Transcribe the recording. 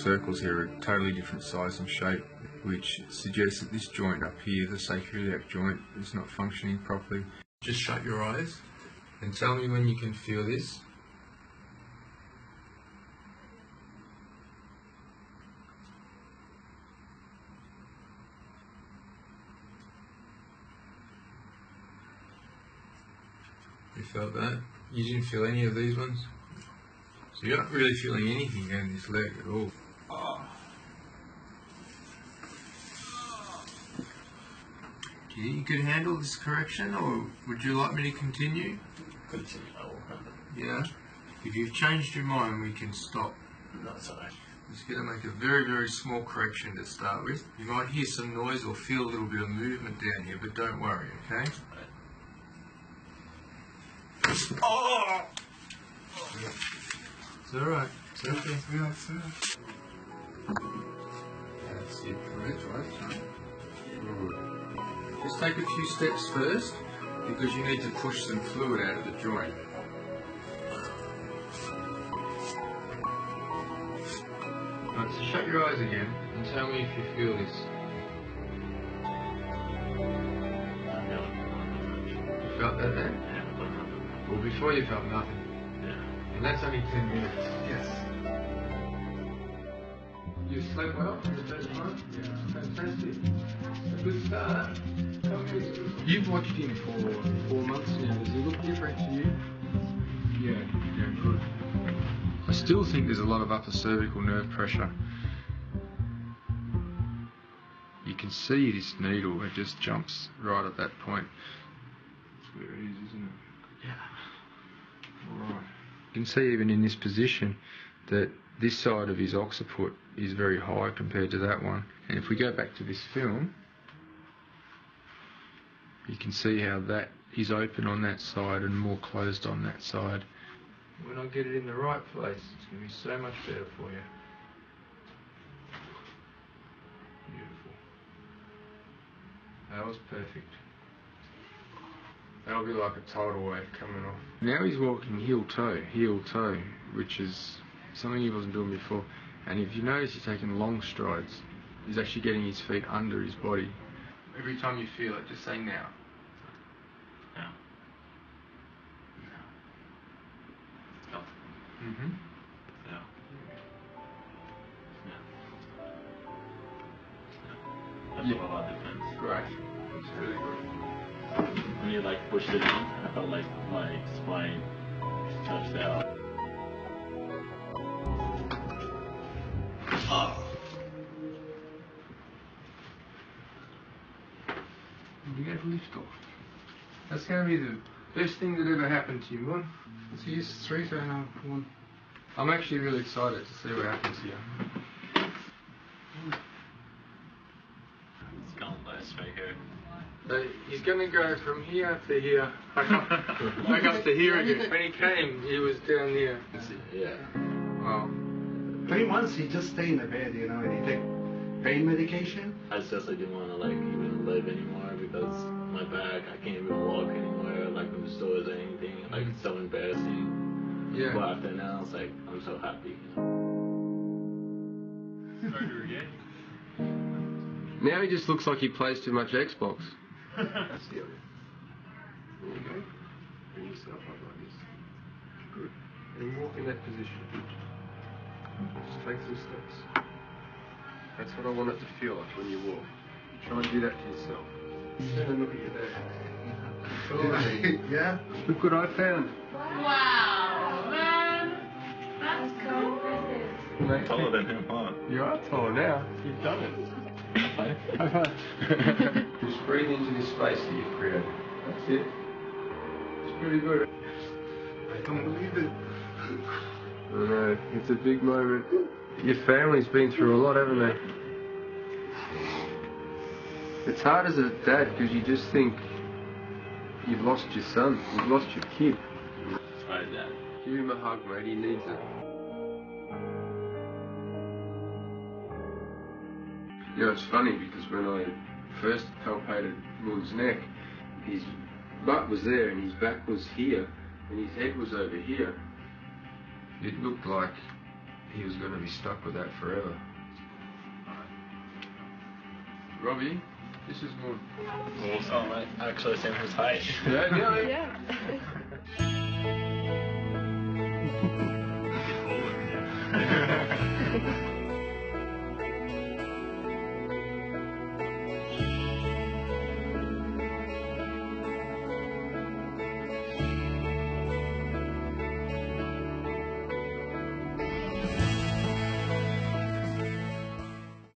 circles here are totally different size and shape, which suggests that this joint up here, the sacroiliac joint, is not functioning properly. Just shut your eyes and tell me when you can feel this. You felt that? You didn't feel any of these ones? So you're not really feeling anything down this leg at all. Do you think you could handle this correction, or would you like me to continue? Continue, I will handle it. Yeah? If you've changed your mind, we can stop. No, it's alright. I'm just going to make a very, very small correction to start with. You might hear some noise or feel a little bit of movement down here, but don't worry, okay? Oh! Yeah. It's alright. It's okay. Yeah, that's it. That's it. Correct, right? Good. Just take a few steps first, because you need to push some fluid out of the joint. Right, so shut your eyes again and tell me if you feel this. You felt that then? Yeah, Well, before you felt nothing. yeah. And that's only 10 minutes. Yes. You slept well for the first time? Yeah. Fantastic. A good start. You've watched him for 4 months now. Does he look different to you? Yeah, good. I still think there's a lot of upper cervical nerve pressure. You can see this needle, it just jumps right at that point. That's where it is, isn't it? Yeah. Alright. You can see even in this position that this side of his occiput is very high compared to that one. And if we go back to this film, you can see how that is open on that side and more closed on that side. When I get it in the right place, it's going to be so much better for you. Beautiful. That was perfect. That'll be like a tidal wave coming off. Now he's walking heel toe, which is something he wasn't doing before. And if you notice, he's taking long strides. He's actually getting his feet under his body. Every time you feel it, just say now. Now. Now. Mm-hmm. Yeah. Yeah. That's all about defense. Great. It's really good. When you like pushed it in, I felt like my spine stretched out. Oh. You get a lift off. That's going to be the best thing that ever happened to you, man. So you just 3 for now, 1. I'm actually really excited to see what happens here. It's gone last right here. So he's going to go from here to here, back up to here again. When he came, he was down there. Yeah. Wow. 3 months he just stay in the bed, you know, and he take pain medication. I just didn't want to like even live anymore because my back, I can't even walk anywhere, like in the stores or anything. Like it's so embarrassing. Yeah. But after now, it's like I'm so happy. Start her again. Now he just looks like he plays too much Xbox. There you go. Bring yourself up like this. Good. And walk in that position. Just take some steps. That's what I want it to feel like when you walk. Try and do that to yourself. Turn and look at your dad. Yeah. Look what I found. Wow, man. That's so impressive. Taller than him, huh? You are taller now. You've done it. High five. Just breathe into this space that you've created. That's it. It's pretty good. I don't believe it. I know, it's a big moment. Your family's been through a lot, haven't they? It's hard as a dad because you just think you've lost your son, you've lost your kid. Alright, Dad. Give him a hug, mate, he needs it. You know, it's funny because when I first palpated Moon's neck, his butt was there and his back was here and his head was over here. It looked like he was going to be stuck with that forever. Robbie, this is good. Oh, like actually same his height. Yeah, yeah. Yeah.